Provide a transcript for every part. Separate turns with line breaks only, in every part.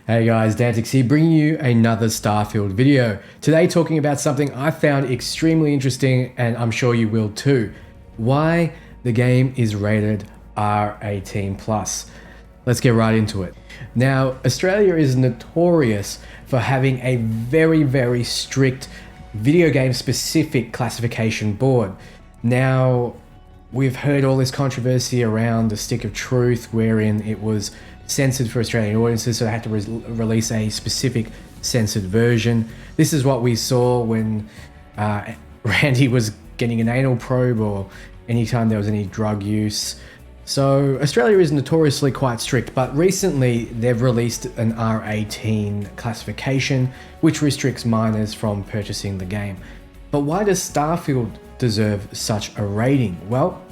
Hey guys, Dantix here, bringing you another Starfield video. Today talking about something I found extremely interesting, and I'm sure you will too. Why the game is rated R18+. Let's get right into it. Now, Australia is notorious for having a very strict video game specific classification board. Now, we've heard all this controversy around the Stick of Truth, wherein it was censored for Australian audiences, so they had to release a specific censored version. This is what we saw when Randy was getting an anal probe, or anytime there was any drug use. So Australia is notoriously quite strict, but recently they've released an R18 classification, which restricts minors from purchasing the game. But why does Starfield deserve such a rating? Well,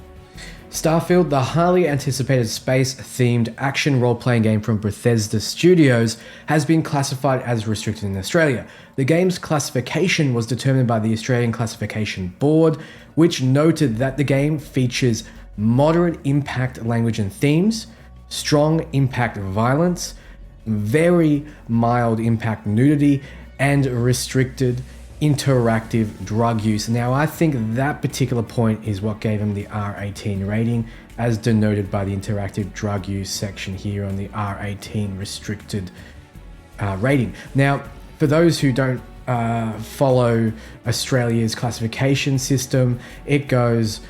Starfield, the highly anticipated space-themed action role-playing game from Bethesda Studios, has been classified as restricted in Australia. The game's classification was determined by the Australian Classification Board, which noted that the game features moderate impact language and themes, strong impact violence, very mild impact nudity, and restricted interactive drug use. Now, I think that particular point is what gave him the R18 rating, as denoted by the interactive drug use section here on the R18 restricted rating. Now, for those who don't follow Australia's classification system, it goes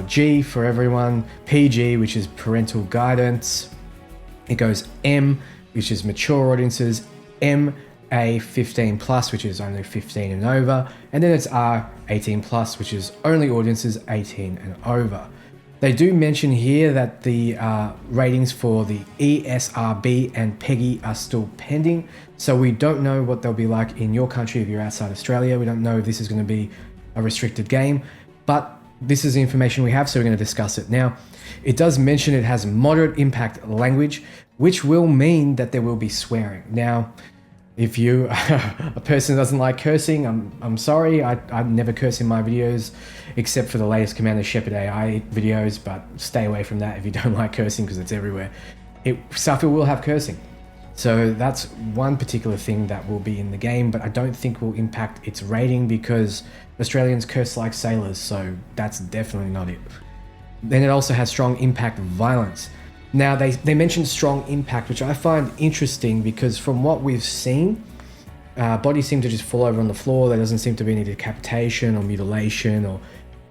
G for everyone, PG, which is parental guidance, it goes M, which is mature audiences, MA15+, which is only 15 and over, and then it's R18+, which is only audiences 18 and over. They do mention here that the ratings for the ESRB and PEGI are still pending, so we don't know what they'll be like in your country if you're outside Australia. We don't know if this is going to be a restricted game, but this is the information we have, so we're going to discuss it. Now, it does mention it has moderate impact language, which will mean that there will be swearing. Now, if you a person who doesn't like cursing, I'm sorry, I never curse in my videos, except for the latest Commander Shepard AI videos, but stay away from that if you don't like cursing, because it's everywhere. Starfield will have cursing. So that's one particular thing that will be in the game, but I don't think will impact its rating, because Australians curse like sailors, so that's definitely not it. Then it also has strong impact violence. Now, they mentioned strong impact, which I find interesting, because from what we've seen, bodies seem to just fall over on the floor. There doesn't seem to be any decapitation or mutilation or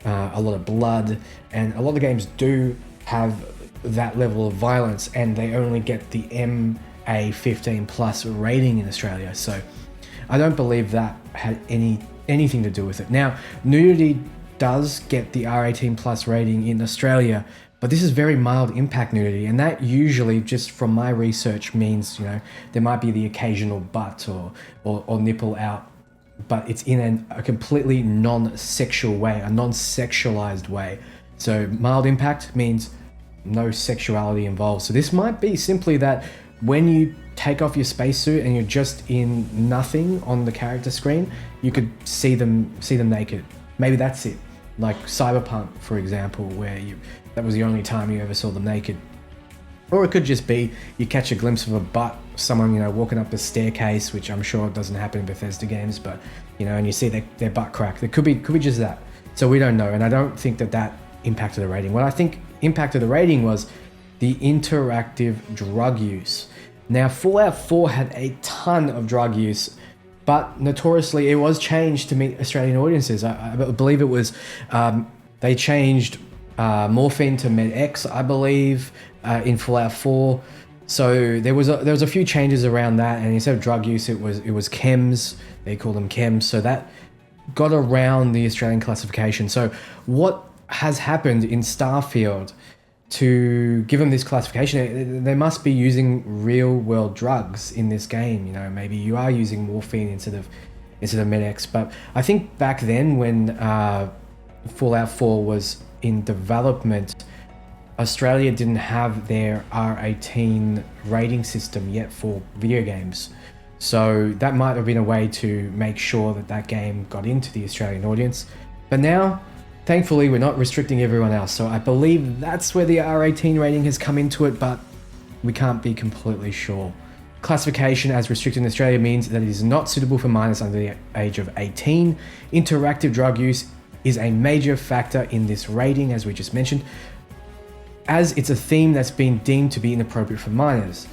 a lot of blood, and a lot of games do have that level of violence, and they only get the MA15+ rating in Australia. So I don't believe that had anything to do with it. Now, nudity does get the R18+ rating in Australia, but this is very mild impact nudity, and that usually, just from my research, means, you know, there might be the occasional butt or nipple out, but it's in a completely non-sexual way, a non-sexualized way. So mild impact means no sexuality involved. So this might be simply that when you take off your spacesuit and you're just in nothing on the character screen, you could see them naked. Maybe that's it. Like Cyberpunk, for example, where that was the only time you ever saw them naked. Or it could just be you catch a glimpse of a butt, someone, you know, walking up the staircase, which I'm sure doesn't happen in Bethesda games, but, you know, and you see their butt crack. It could be just that. So we don't know, and I don't think that impacted the rating. What I think impacted the rating was the interactive drug use. Now, Fallout 4 had a ton of drug use, but notoriously it was changed to meet Australian audiences. I believe it was, they changed morphine to Med-X, I believe, in Fallout 4. So there was a few changes around that, and instead of drug use, it was chems. They call them chems. So that got around the Australian classification. So what has happened in Starfield to give them this classification? They must be using real world drugs in this game. You know, maybe you are using morphine instead of Med-X. But I think back then, when Fallout 4 was in development, Australia didn't have their R18 rating system yet for video games. So that might have been a way to make sure that game got into the Australian audience. But now, thankfully, we're not restricting everyone else. So I believe that's where the R18 rating has come into it, but we can't be completely sure. classification as restricted in Australia means that it is not suitable for minors under the age of 18. Interactive drug use is a major factor in this rating, as we just mentioned, as it's a theme that's been deemed to be inappropriate for minors.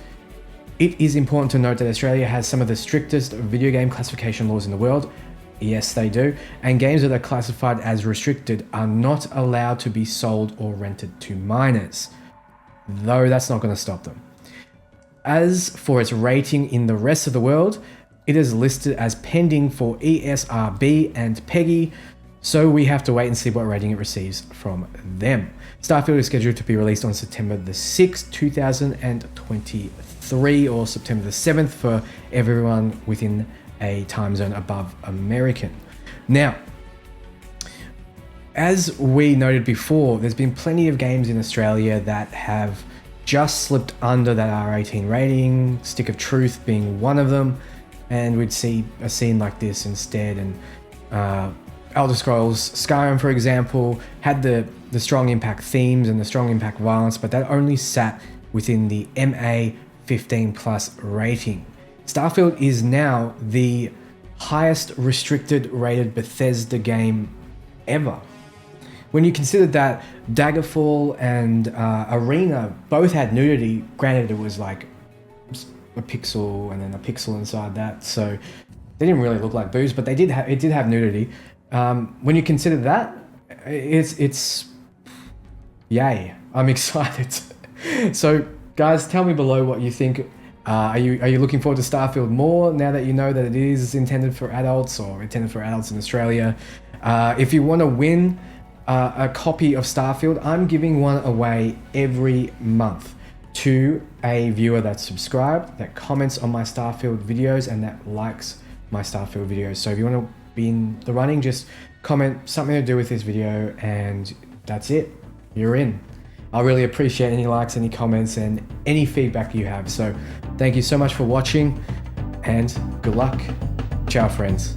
It is important to note that Australia has some of the strictest video game classification laws in the world. Yes, they do. And games that are classified as restricted are not allowed to be sold or rented to minors, though that's not going to stop them. As for its rating in the rest of the world, it is listed as pending for ESRB and PEGI, so we have to wait and see what rating it receives from them. Starfield is scheduled to be released on September the 6th, 2023, or September the 7th for everyone within a time zone above American. Now, as we noted before, there's been plenty of games in Australia that have just slipped under that R18 rating, Stick of Truth being one of them, and we'd see a scene like this instead. And Elder Scrolls Skyrim, for example, had the strong impact themes and the strong impact violence, but that only sat within the MA 15+ rating. Starfield is now the highest restricted rated Bethesda game ever. When you consider that Daggerfall and Arena both had nudity, granted it was like a pixel and then a pixel inside that, so they didn't really look like boobs, but it did have nudity. When you consider that, it's yay. I'm excited. So guys, tell me below what you think. Are you looking forward to Starfield more now that you know that it is intended for adults, or intended for adults in Australia? If you want to win a copy of Starfield, I'm giving one away every month to a viewer that's subscribed, that comments on my Starfield videos, and that likes my Starfield videos. So if you want to be in the running, just comment something to do with this video and that's it, you're in. I really appreciate any likes, any comments, and any feedback you have. So thank you so much for watching, and good luck. Ciao, friends.